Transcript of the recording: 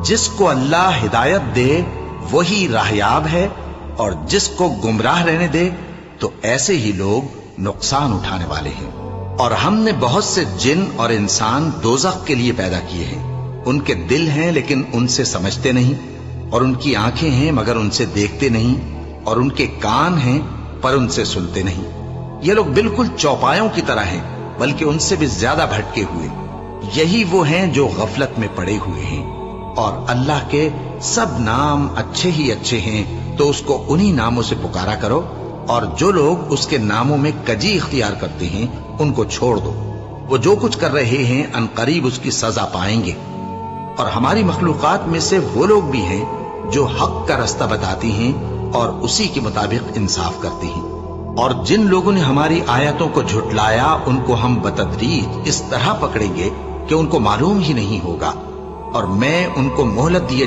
جس کو اللہ ہدایت دے وہی راہیاب ہے، اور جس کو گمراہ رہنے دے تو ایسے ہی لوگ نقصان اٹھانے والے ہیں۔ اور ہم نے بہت سے جن اور انسان دوزخ کے لیے پیدا کیے ہیں، ان کے دل ہیں لیکن ان سے سمجھتے نہیں، اور ان کی آنکھیں ہیں مگر ان سے دیکھتے نہیں، اور ان کے کان ہیں پر ان سے سنتے نہیں۔ یہ لوگ بالکل چوپایوں کی طرح ہیں، بلکہ ان سے بھی زیادہ بھٹکے ہوئے۔ یہی وہ ہیں جو غفلت میں پڑے ہوئے ہیں۔ اور اللہ کے سب نام اچھے ہی اچھے ہیں، تو اس کو انہی ناموں سے پکارا کرو، اور جو لوگ اس کے ناموں میں کجی اختیار کرتے ہیں ان کو چھوڑ دو۔ وہ جو کچھ کر رہے ہیں عنقریب اس کی سزا پائیں گے۔ اور ہماری مخلوقات میں سے وہ لوگ بھی ہیں جو حق کا رستہ بتاتی ہیں اور اسی کے مطابق انصاف کرتی ہیں، اور جن لوگوں نے ہماری آیتوں کو جھٹلایا ان کو ہم بتدریج اس طرح پکڑیں گے کہ ان کو معلوم ہی نہیں ہوگا، اور میں ان کو مہلت دیے